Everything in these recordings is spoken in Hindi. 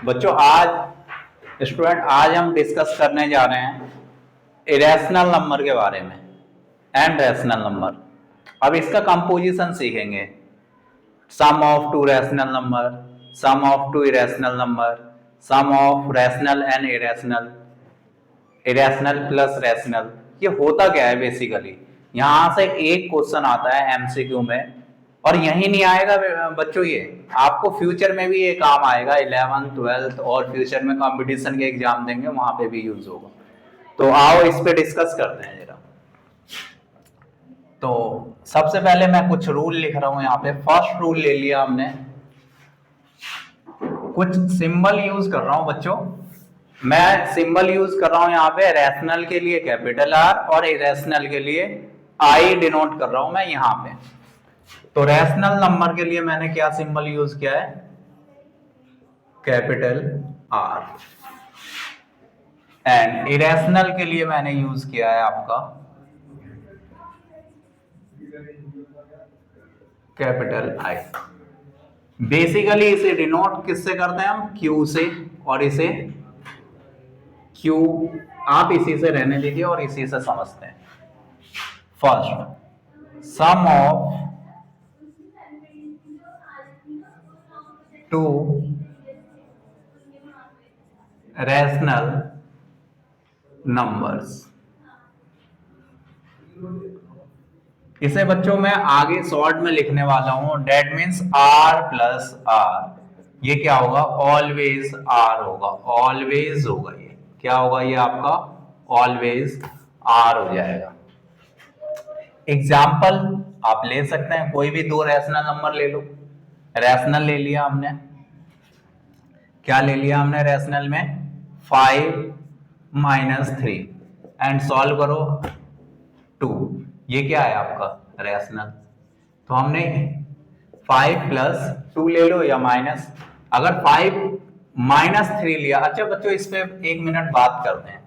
बच्चों आज हम डिस्कस करने जा रहे हैं इरेशनल नंबर के बारे में एंड रैशनल नंबर। अब इसका कंपोजिशन सीखेंगे। Sum of two rational number, sum of two irrational number, sum of rational and irrational, irrational plus rational. ये होता क्या है बेसिकली? यहां से एक क्वेश्चन आता है एमसीक्यू में, और यही नहीं आएगा बच्चों, ये आपको फ्यूचर में भी ये काम आएगा। 11th 12th और फ्यूचर में कंपटीशन के एग्जाम देंगे वहां पे भी यूज होगा। तो आओ इस पे डिस्कस करते हैं जरा। तो सबसे पहले मैं कुछ रूल लिख रहा हूं यहाँ पे। फर्स्ट रूल ले लिया हमने, कुछ सिंबल यूज कर रहा हूं बच्चों। मैं सिंबल यूज कर रहा हूं यहाँ पे रैशनल के लिए कैपिटल आर और इरेशनल के लिए आई डिनोट कर रहा हूं मैं यहाँ पे। तो रैशनल नंबर के लिए मैंने क्या सिंबल यूज किया है? Capital R. एंड इरेशनल के लिए मैंने यूज किया है आपका कैपिटल आई। बेसिकली इसे डिनोट किससे करते हैं हम? क्यू से। और इसे क्यू आप इसी से रहने दीजिए और इसी से समझते हैं। First, sum of two rational numbers. इसे बच्चों मैं आगे शॉर्ट में लिखने वाला हूं। That means r plus r. ये क्या होगा? ऑलवेज आर होगा, ऑलवेज होगा। ये क्या होगा? ये आपका ऑलवेज आर हो जाएगा। एग्जाम्पल आप ले सकते हैं, कोई भी दो रैशनल नंबर ले लो। रैशनल ले लिया हमने, क्या ले लिया हमने रैशनल में? 5 - 3 एंड सॉल्व करो 2। ये क्या है आपका? रैशनल। तो हमने 5 + 2 ले लो या माइनस। अगर 5 - 3 लिया, अच्छा बच्चों इस पे 1 मिनट बात करते हैं।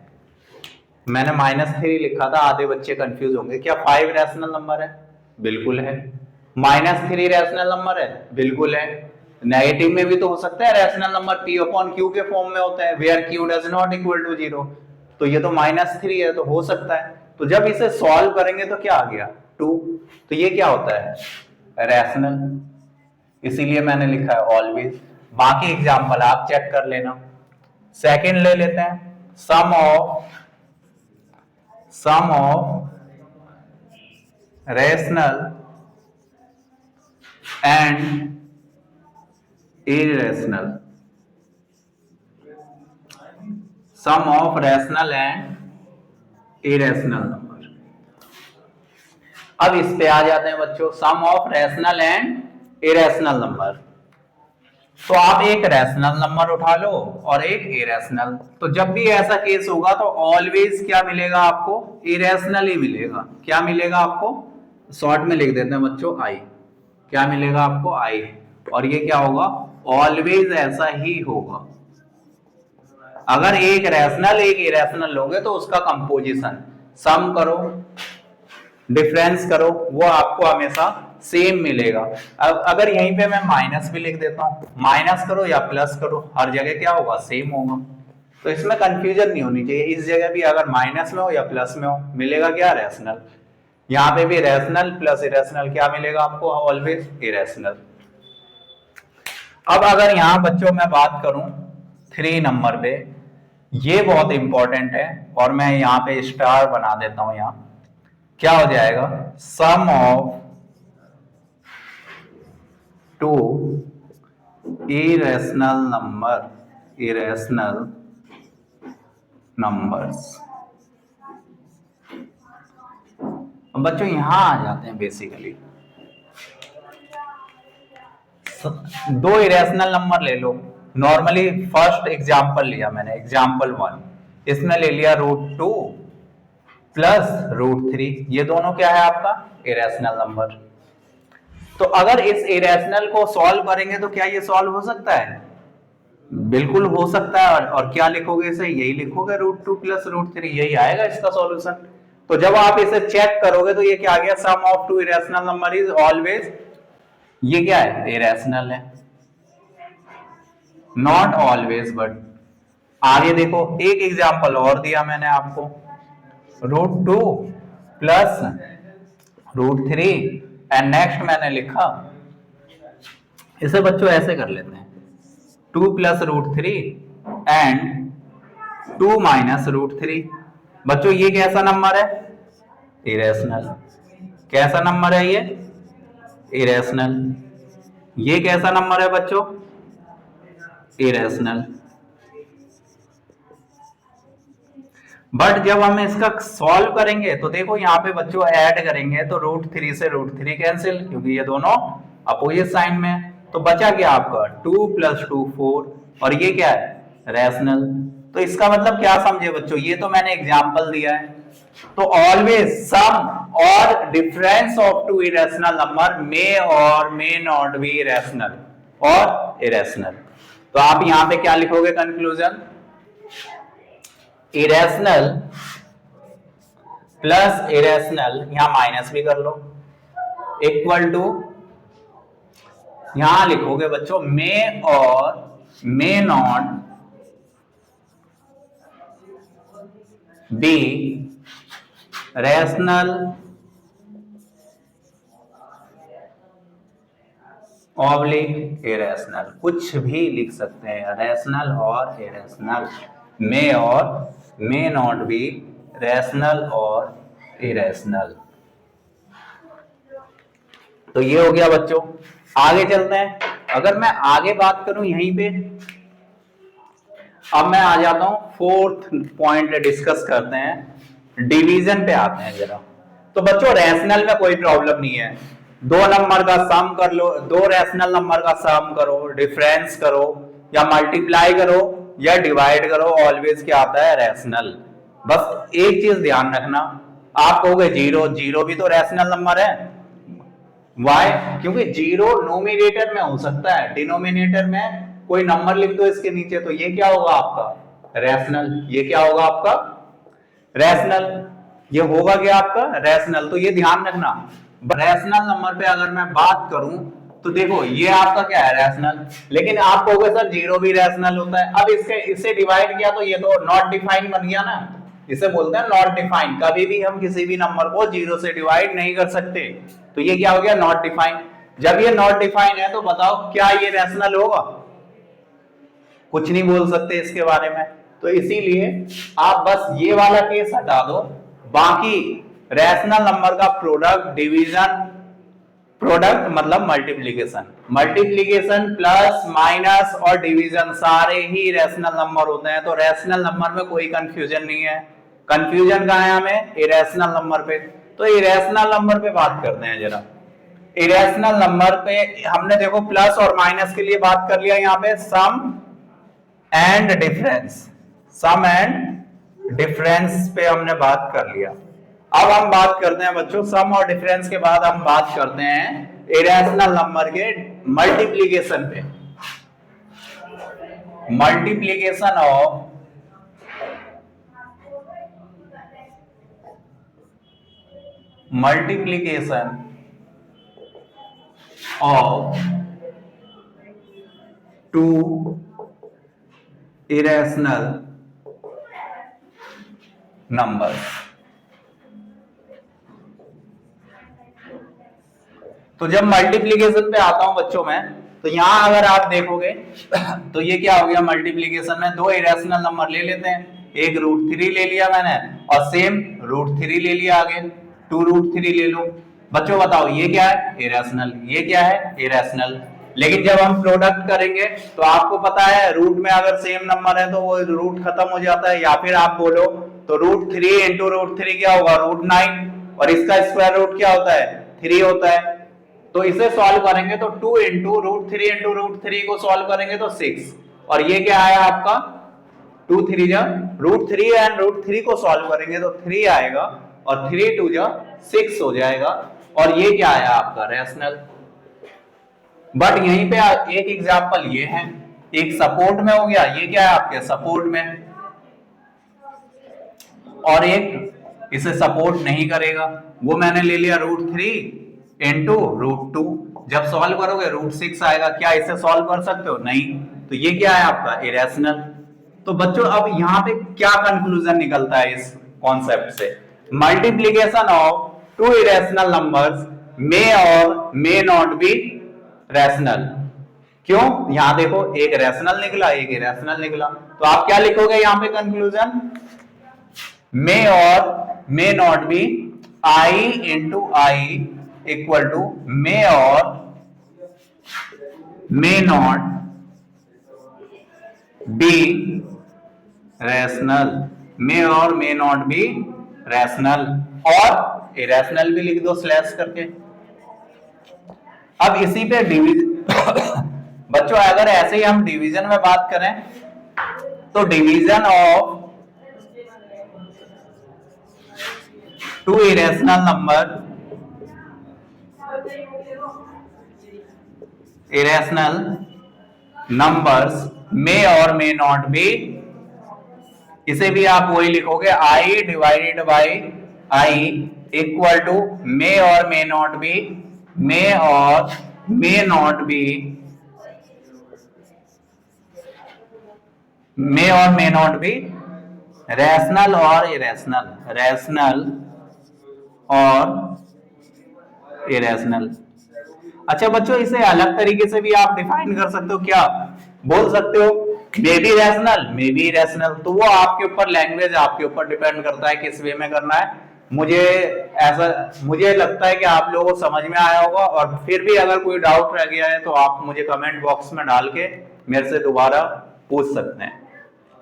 मैंने -3 लिखा था, आधे बच्चे कंफ्यूज होंगे। क्या 5 रैशनल नंबर है? बिल्कुल है। -3 रैशनल नंबर है? बिल्कुल है। नेगेटिव में भी तो हो सकता है रैशनल नंबर, P/Q के फॉर्म में होता है, where Q does not equal to 0। तो ये तो -3 है, तो हो सकता है। तो जब इसे सॉल्व करेंगे तो क्या आ गया? 2। तो ये क्या होता है? रैशनल। इसीलिए मैंने लिखा है ऑलवेज। बाकी एग्जांपल आप चेक कर लेना। सेकंड ले लेते हैं, sum of rational and irrational. Sum of rational and irrational number. अब इस पे आ जाते हैं बच्चों, sum of rational and irrational number. तो आप एक रैशनल नंबर उठा लो और एक इरेशनल। तो जब भी ऐसा केस होगा तो ऑलवेज क्या मिलेगा आपको? इरेशनल ही मिलेगा। क्या मिलेगा आपको? शॉर्ट में लिख देते हैं बच्चों, आई। क्या मिलेगा आपको? आई। और ये क्या होगा? ऑलवेज ऐसा ही होगा। अगर एक रैशनल एक इरेशनल लोगे तो उसका कंपोजिशन सम करो, डिफरेंस करो, वो आपको हमेशा सेम मिलेगा। अब अगर यहीं पे मैं माइनस भी लिख देता हूं, माइनस करो या प्लस करो, हर जगह क्या होगा? सेम होगा। तो इसमें कंफ्यूजन नहीं होनी चाहिए। इस जगह भी अगर माइनस में हो या प्लस में हो, मिलेगा क्या? रैशनल। यहां पे भी रैशनल प्लस इरेशनल क्या मिलेगा आपको? Always irrational. अब अगर यहां बच्चों मैं बात करूं 3 नंबर पे, ये बहुत इंपॉर्टेंट है और मैं यहां पे स्टार बना देता हूं। यहां क्या हो जाएगा? सम ऑफ टू इरेशनल नंबर्स। बच्चों यहां आ जाते हैं बेसिकली। दो इरेशनल नंबर ले लो। नॉर्मली फर्स्ट एग्जांपल लिया मैंने, एग्जांपल 1। इसमें ले लिया √2 प्लस √3। ये दोनों क्या है आपका? Irrational number. तो अगर इस इरेशनल को सॉल्व करेंगे तो क्या ये सॉल्व हो सकता है? बिल्कुल हो सकता है। और क्या लिखोगे इसे? यही लिखोगे, √2 प्लस √3, यही आएगा इसका सॉल्यूशन। तो जब आप इसे चेक करोगे तो ये क्या आ गया? Sum of two irrational number is always, ये क्या है? इरेशनल है। Not always but. आगे देखो, एक एग्जांपल और दिया मैंने आपको, √2 प्लस √3 एंड नेक्स्ट मैंने लिखा, इसे बच्चों ऐसे कर लेते हैं, 2 प्लस √3 एंड 2 माइनस √3। बच्चों ये कैसा नंबर है? इरेशनल। कैसा नंबर है ये? इरेशनल। ये कैसा नंबर है बच्चों? इरेशनल। बट जब हम इसका सॉल्व करेंगे तो देखो यहाँ पे बच्चों ऐड करेंगे तो √3 से √3 कैंसिल, क्योंकि ये दोनों अपोजिट साइन में है। तो बचा क्या आपका? 2 प्लस 2 4, और ये क्या है? रैशनल। तो इसका मतलब क्या समझे बच्चों? ये तो मैंने एग्जांपल दिया है। तो ऑलवेज सम और difference of two irrational number may और मे नॉट बी इरेशनल और इरेशनल। तो आप यहां पे क्या लिखोगे कंक्लूजन? इरेशनल प्लस इरेशनल, यहां माइनस भी कर लो, इक्वल टू, यहां लिखोगे बच्चों मे और may not be rational oblique irrational, कुछ भी लिख सकते हैं, रैशनल और इरेशनल, मे और मे नॉट बी रैशनल और इरेशनल। तो ये हो गया बच्चों। आगे चलते हैं। अगर मैं आगे बात करूं यहीं पे, अब मैं आ जाता हूं फोर्थ पॉइंट डिस्कस करते हैं, डिवीजन पे आते हैं जरा। तो बच्चों रैशनल में कोई प्रॉब्लम नहीं है, दो नंबर का सम कर लो, दो रैशनल नंबर का सम करो, डिफरेंस करो या मल्टीप्लाई करो या डिवाइड करो, ऑलवेज क्या आता है? रैशनल। बस एक चीज ध्यान रखना, आप कहोगे जीरो, जीरो भी तो रैशनल नंबर है। वाई? क्योंकि जीरो नोमिनेटर में हो सकता है, डिनोमिनेटर में कोई नंबर लिख दो इसके नीचे, तो ये क्या होगा आपका? रैशनल। ये क्या होगा आपका? रैशनल। ये होगा क्या आपका? रैशनल। तो ये ध्यान रखना, रैशनल नंबर पे अगर मैं बात करूं तो देखो ये आपका क्या है? रैशनल। लेकिन आप कहोगे सर जीरो भी रैशनल होता है। अब इससे डिवाइड किया तो ये तो नॉट डिफाइंड बन गया ना, इसे बोलते हैं नॉट डिफाइंड। कभी भी हम किसी भी नंबर को जीरो से डिवाइड नहीं कर सकते, तो ये क्या हो गया? Not defined. जब ये नॉट डिफाइंड है तो बताओ क्या ये रैशनल होगा? कुछ नहीं बोल सकते इसके बारे में। तो इसीलिए आप बस ये वाला केस हटा दो, बाकी रैशनल नंबर का प्रोडक्ट, डिवीजन, प्रोडक्ट मतलब मल्टीप्लीकेशन, मल्टीप्लीकेशन प्लस माइनस और डिवीजन सारे ही रैशनल नंबर होते हैं। तो रैशनल नंबर में कोई कंफ्यूजन नहीं है। कंफ्यूजन कहां है हमें? इरेशनल नंबर पे। तो इरेशनल नंबर पे बात करते हैं जरा। इरेशनल नंबर पे हमने देखो प्लस और माइनस के लिए बात कर लिया, यहाँ पे sum and difference, sum and difference पे हमने बात कर लिया। अब हम बात करते हैं बच्चों, सम और डिफरेंस के बाद हम बात करते हैं इरेशनल नंबर के मल्टीप्लीकेशन पे। Multiplication of two irrational numbers. तो जब मल्टीप्लीकेशन पे आता हूं बच्चों में, तो यहां अगर आप देखोगे तो ये क्या हो गया? मल्टीप्लीकेशन में दो इरेशनल नंबर ले लेते हैं, एक √3 ले लिया मैंने और सेम √3 ले लिया, आगे 2√3 ले लो। बच्चों बताओ ये क्या है? इरेशनल। ये क्या है? इरेशनल। लेकिन जब हम प्रोडक्ट करेंगे तो आपको पता है रूट में अगर सेम नंबर है तो वो रूट खत्म हो जाता है, या फिर आप बोलो तो √3 इंटू √3 क्या होगा? √9, और इसका स्क्वायर रूट क्या होता है? 3 होता है। तो इसे सॉल्व करेंगे तो 2 इंटू √3 को सॉल्व करेंगे तो 6, और ये क्या आया आपका? 2 3 जा √3 एंड √3 को सॉल्व करेंगे तो 3 आएगा, और 3 2 जा 6 हो जाएगा, और ये क्या आया आपका? रैशनल। बट यहीं पे एक एग्जांपल ये है, एक सपोर्ट में हो गया, ये क्या है आपके? सपोर्ट में, और एक इसे सपोर्ट नहीं करेगा, वो मैंने ले लिया √3 इंटू √2। जब सॉल्व करोगे √6 आएगा। क्या इसे सॉल्व कर सकते हो? नहीं। तो ये क्या है आपका इरेशनल। तो बच्चों अब यहाँ पे क्या कंक्लूजन निकलता है इस कॉन्सेप्ट से, multiplication of two irrational numbers may और मे नॉट बी रैशनल। क्यों, यहां देखो एक रैशनल निकला एक इरेशनल निकला, तो आप क्या लिखोगे यहां पे कंक्लूजन, मे और may not be I into I equal to may और may not be rational, may और मे नॉट बी रैशनल, और इरेशनल भी लिख दो स्लैश करके। अब इसी पे डिवीजन बच्चों अगर ऐसे ही हम डिवीजन में बात करें तो division of two irrational numbers may और मे नॉट बी, इसे भी आप वही लिखोगे I divided by I equal to may और मे नॉट बी, मे और मे नॉट बी, मे और मे नॉट बी रैशनल और इरेशनल, रैशनल और इरेशनल। अच्छा बच्चों इसे अलग तरीके से भी आप डिफाइन कर सकते हो, क्या बोल सकते हो, may be rational may be irrational. तो वो आपके ऊपर, लैंग्वेज आपके ऊपर डिपेंड करता है किस वे में करना है। मुझे लगता है कि आप लोगों को समझ में आया होगा, और फिर भी अगर कोई डाउट रह गया है तो आप मुझे कमेंट बॉक्स में डाल के मेरे से दोबारा पूछ सकते हैं।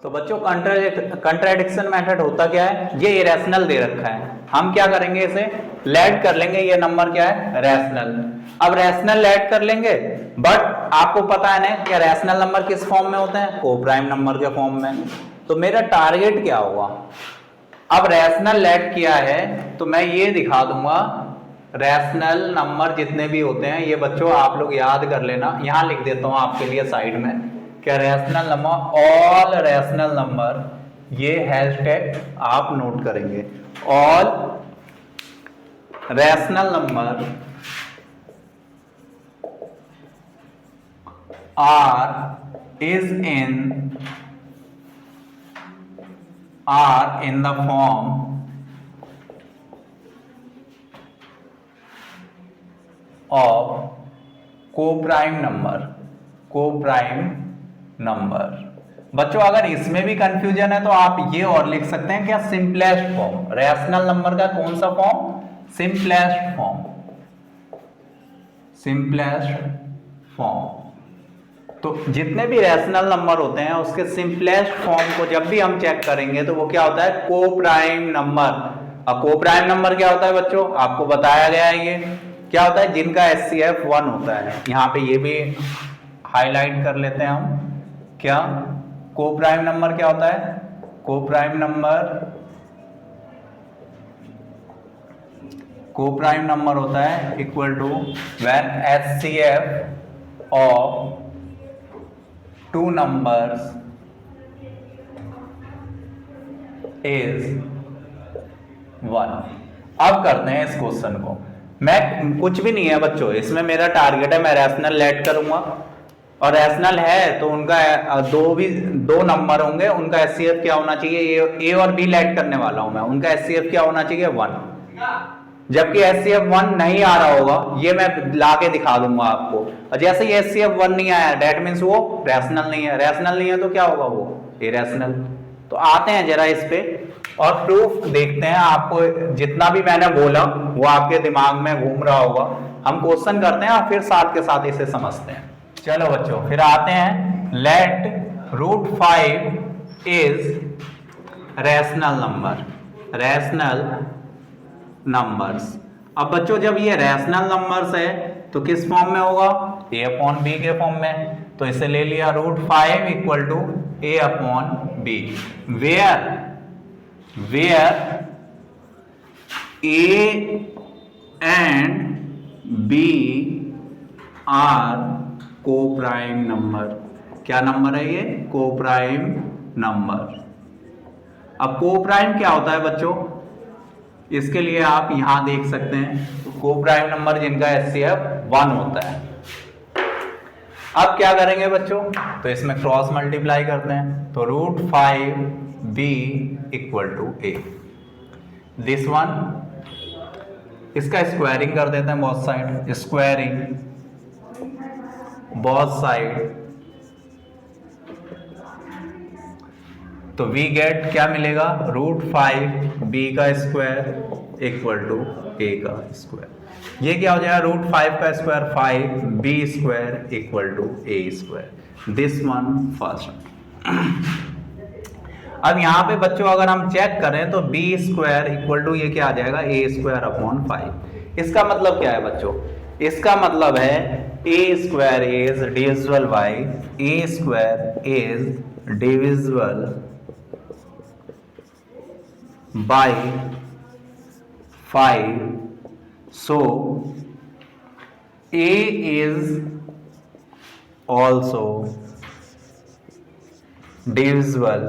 तो बच्चों कंट्राडिक्शन मेथड होता क्या है, ये इरेशनल दे रखा है, हम क्या करेंगे इसे लेट कर लेंगे, ये नंबर क्या है रैशनल। अब रैशनल लेट कर लेंगे, बट आपको पता है ना कि रैशनल नंबर किस फॉर्म में होते हैं, को प्राइम नंबर के फॉर्म में। तो मेरा टारगेट क्या होगा, अब रैशनल लेट किया है तो मैं ये दिखा दूंगा रैशनल नंबर जितने भी होते हैं, ये बच्चों आप लोग याद कर लेना, यहां लिख देता हूं आपके लिए साइड में, क्या rational number, all rational number, ये हैशटैग आप नोट करेंगे, all rational number are in the form of co-prime number। बच्चों अगर इसमें भी कंफ्यूजन है तो आप ये और लिख सकते हैं क्या, सिंपलेस्ट फॉर्म, रैशनल नंबर का कौन सा form, simplest form, simplest form. तो जितने भी रैशनल नंबर होते हैं उसके सिंपलेस्ट फॉर्म को जब भी हम चेक करेंगे तो वो क्या होता है, को प्राइम नंबर। अब को प्राइम नंबर क्या होता है बच्चों, आपको बताया गया है, ये क्या होता है, जिनका HCF 1 होता है। यहाँ पे ये भी हाईलाइट कर लेते हैं हम, क्या को प्राइम नंबर क्या होता है, को प्राइम नंबर होता है equal to when HCF of two numbers is 1। अब करते हैं इस क्वेश्चन को, मैं कुछ भी नहीं है बच्चों, इसमें मेरा टारगेट है मैं रैशनल लेट करूंगा, और रैशनल है तो उनका दो नंबर होंगे, उनका HCF क्या होना चाहिए, ए और बी लेट करने वाला हूं मैं, उनका HCF क्या होना चाहिए 1। जबकि HCF 1 नहीं आ रहा होगा ये मैं लाके दिखा दूंगा आपको, और जैसे ही HCF 1 नहीं आया दैट मींस वो रैशनल नहीं है, रैशनल नहीं है तो क्या होगा, वो इरेशनल। तो आते हैं जरा इस पे और प्रूफ देखते हैं, आपको जितना भी मैंने बोला वो आपके दिमाग में घूम रहा होगा। हम क्वेश्चन करते हैं और फिर साथ के साथ इसे समझते हैं। चलो बच्चों फिर आते हैं, let √5 is rational number, rational numbers. अब बच्चों जब ये रैशनल नंबर्स है तो किस फॉर्म में होगा, A/B के फॉर्म में, तो इसे ले लिया √5 equal to A/B, where A and B are coprime number. क्या नंबर है ये, को प्राइम नंबर। अब को प्राइम क्या होता है बच्चों, इसके लिए आप यहां देख सकते हैं, को प्राइम नंबर जिनका HCF 1 होता है। अब क्या करेंगे बच्चों, तो इसमें क्रॉस मल्टीप्लाई करते हैं, तो √5b equal to a, this one, इसका स्क्वायरिंग कर देते हैं both side, squaring both side, तो वी गेट क्या मिलेगा, √5b का स्क्वायर इक्वल टू a का स्क्वायर। ये क्या हो जाएगा, √5 का square 5b square equal to a square, this one first. अब यहाँ पे बच्चों अगर हम चेक करें तो b स्क्वायर इक्वल टू ये क्या आ जाएगा, a स्क्वायर अपॉन 5। इसका मतलब क्या है बच्चों, इसका मतलब है a square is divisible by a square is divisible by 5, so a is also divisible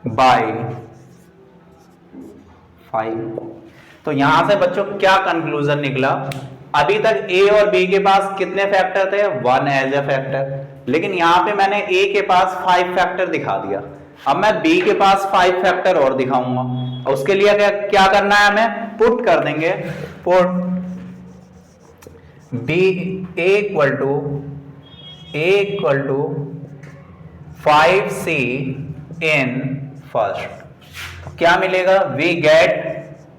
by 5। तो यहां से बच्चों क्या कंक्लूजन निकला, अभी तक a और b के पास कितने फैक्टर थे, 1 एज ए फैक्टर, लेकिन यहां पे मैंने a के पास 5 फैक्टर दिखा दिया। अब मैं b के पास 5 फैक्टर और दिखाऊंगा, उसके लिए क्या करना है, हमें पुट कर देंगे, put b equal to 5c in first. क्या मिलेगा, वी गेट,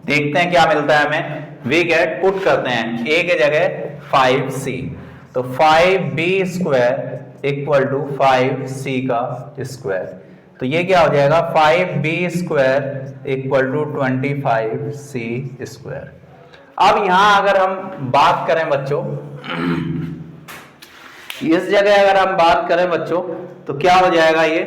देखते हैं क्या मिलता है हमें, वी गेट, पुट करते हैं a के जगह 5c, तो 5b square equal to 5c का स्क्वायर, तो ये क्या हो जाएगा, 5b square equal to 25c square. अब यहां अगर हम बात करें बच्चों, इस जगह अगर हम बात करें बच्चों, तो क्या हो जाएगा, ये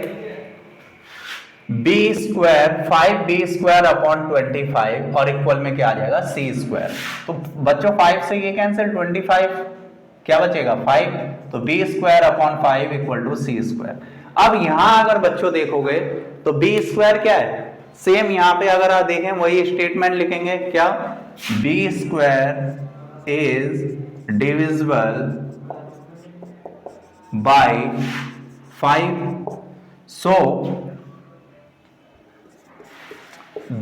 b square 5b square upon 25 और इक्वल में क्या आ जाएगा, c स्क्वायर। तो बच्चों 5 से ये कैंसिल, 25 क्या बचेगा 5, तो b square upon 5 equal to c square. अब यहां अगर बच्चों देखोगे तो b स्क्वायर क्या है, सेम यहां पे अगर आप देखें वही स्टेटमेंट लिखेंगे, क्या, b square is divisible by 5, so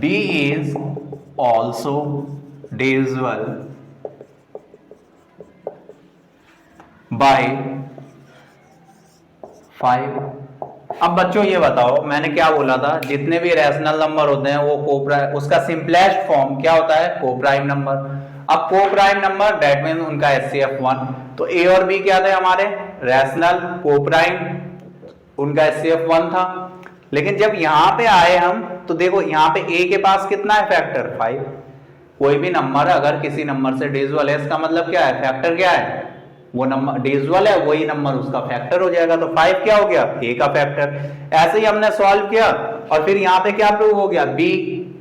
b is also divisible by 5। अब बच्चों ये बताओ, मैंने क्या बोला था, जितने भी रैशनल नंबर होते हैं वो कोप्राइम, उसका सिंपलेस्ट फॉर्म क्या होता है, कोप्राइम नंबर। अब कोप्राइम नंबर दैट मीन उनका HCF 1, तो a और b क्या थे हमारे, रैशनल कोप्राइम, उनका HCF 1 था। लेकिन जब यहां पे आए हम तो देखो यहाँ पे a के पास कितना है फैक्टर, 5। कोई भी नंबर अगर किसी नंबर से डिविजिबल है, इसका मतलब क्या है, फैक्टर क्या है, वो नंबर डिविजिबल है, वही नंबर उसका फैक्टर हो जाएगा, तो 5 क्या हो गया, a का फैक्टर। ऐसे ही हमने सॉल्व किया और फिर यहाँ पे क्या प्रूव हो गया, b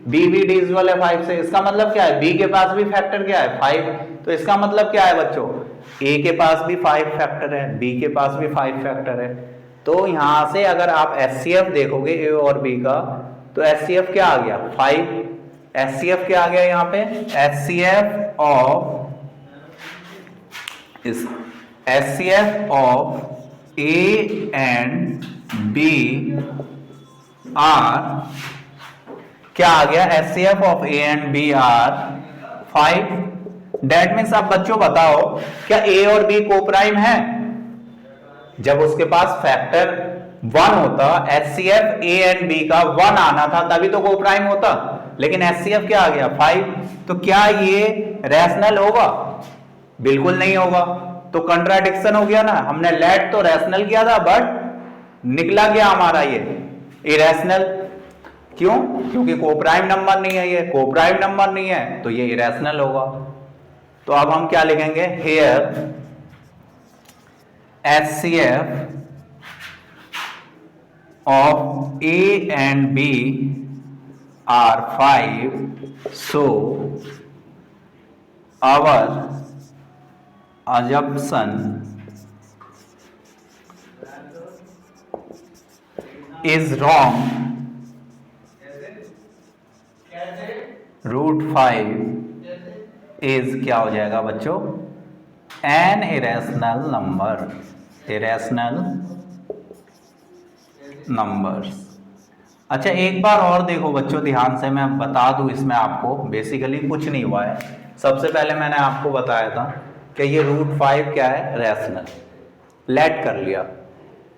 भी डिविजिबल है 5 से, इसका मतलब क्या है, b के पास भी फैक्टर क्या है, 5। तो इसका मतलब क्या है बच्चों, a के पास भी 5 फैक्टर है, b के पास भी 5 फैक्टर है। तो यहां से अगर आप HCF देखोगे a और b का, तो HCF क्या आ गया, 5। HCF क्या आ गया यहाँ पे, HCF of A and B are क्या आ गया, HCF of A and B are 5। That means अब बच्चों बताओ, क्या A और B कोप्राइम है, जब उसके पास फैक्टर 1 होता, HCF A and B का 1 आना था, तभी तो कोप्राइम होता, लेकिन HCF क्या आ गया, 5। तो क्या ये रैशनल होगा, बिल्कुल नहीं होगा, तो कंट्राडिक्शन हो गया ना। हमने लेट तो रैशनल किया था, बट निकला गया हमारा ये इरेशनल। क्यों, क्योंकि कोप्राइम नंबर नहीं है, ये कोप्राइम नंबर नहीं है, तो ये इरेशनल होगा। तो अब हम क्या लिखेंगे, hair HCF of A and B are 5, so our assumption is wrong. √5 is क्या हो जाएगा बच्चों, an irrational number, irrational numbers. अच्छा एक बार और देखो बच्चों ध्यान से, मैं बता दूं इसमें आपको बेसिकली कुछ नहीं हुआ है। सबसे पहले मैंने आपको बताया था कि ये √5 क्या है, रैशनल, लेट कर लिया।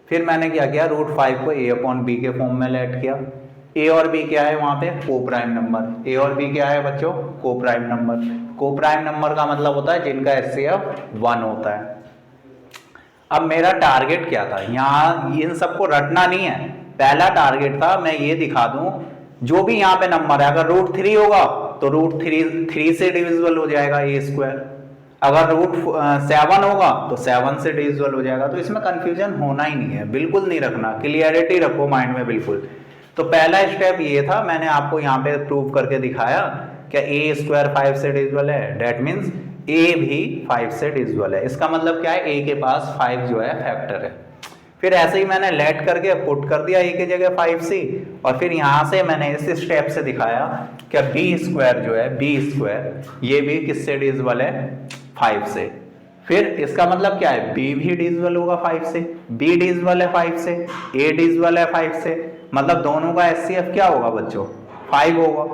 फिर मैंने क्या किया, √5 को a/b के फॉर्म में लेट किया। a और b क्या है वहां पे, को प्राइम नंबर। a और b क्या है बच्चों, को प्राइम नंबर। को प्राइम नंबर का मतलब होता है जिनका HCF 1 होता है। अब मेरा टारगेट क्या था, यहाँ इन सबको रटना नहीं है। पहला टारगेट था मैं ये दिखा दूं जो भी यहाँ पे नंबर है, अगर √3 होगा तो √3 से डिविजिबल हो जाएगा a²। अगर √7 होगा तो 7 से डिविजिबल हो जाएगा। तो इसमें कंफ्यूजन होना ही नहीं है, बिल्कुल नहीं रखना, क्लियरिटी रखो माइंड में बिल्कुल। तो पहला स्टेप ये था, मैंने आपको यहाँ पे प्रूव करके दिखाया कि a² 5 से डिविजिबल है, डेट मीन्स a भी 5 से डिविजिबल है। इसका मतलब क्या है, a के पास 5 जो है फैक्टर है। फिर ऐसे ही मैंने लेट करके पुट कर दिया a की जगह 5c, और फिर यहाँ से मैंने इस स्टेप से दिखाया कि b² जो है, b² ये भी किससे डिविजिबल है, 5 से। फिर इसका मतलब क्या है, b भी डिविजिबल होगा 5 से, b डिविजिबल है 5 से, a डिविजिबल है 5 से, मतलब दोनों का HCF क्या होगा बच्चों, 5 होगा।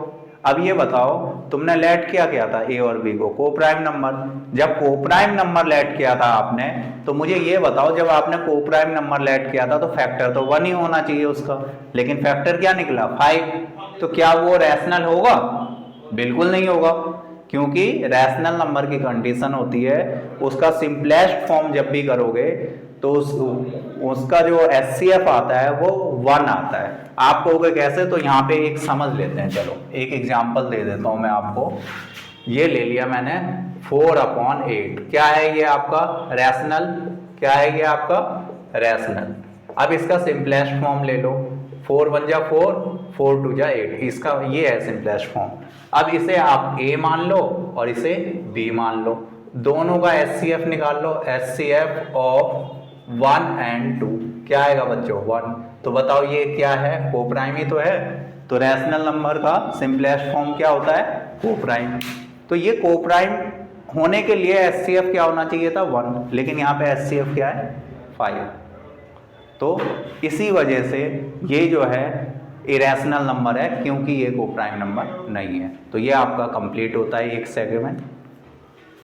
अब ये बताओ तुमने लेट किया था a और b को, को प्राइम नंबर। जब को प्राइम नंबर लेट किया था आपने, तो मुझे ये बताओ जब आपने को प्राइम नंबर लेट किया था तो फैक्टर तो 1 ही होना चाहिए उसका, लेकिन फैक्टर क्या निकला, 5। तो क्या वो रैशनल होगा, बिल्कुल नहीं होगा, क्योंकि रैशनल नंबर की कंडीशन होती है उसका सिंपलेस्ट फॉर्म जब भी करोगे तो उसका जो HCF आता है वो 1 आता है। आप कहोगे कैसे, तो यहाँ पे एक समझ लेते हैं, चलो एक एग्जांपल दे देता हूँ मैं आपको। ये ले लिया मैंने 4/8, क्या है ये आपका रैशनल, क्या है ये आपका रैशनल। अब इसका सिंपलेस्ट फॉर्म ले लो, 4 1 जा 4, 4 2 जा 8, इसका ये है सिंपलेस्ट फॉर्म। अब इसे आप a मान लो और इसे b मान लो, दोनों का HCF निकाल लो, HCF ऑफ 1 and 2 क्या आएगा बच्चों, 1। तो बताओ ये क्या है, को प्राइम ही तो है। तो रैशनल नंबर का सिंपलेस्ट फॉर्म क्या होता है, को प्राइम। तो ये को प्राइम होने के लिए HCF क्या होना चाहिए था, 1, लेकिन यहाँ पे HCF क्या है, 5। तो इसी वजह से ये जो है इरेशनल नंबर है, क्योंकि ये को प्राइम नंबर नहीं है। तो ये आपका कंप्लीट होता है एक सेगमेंट।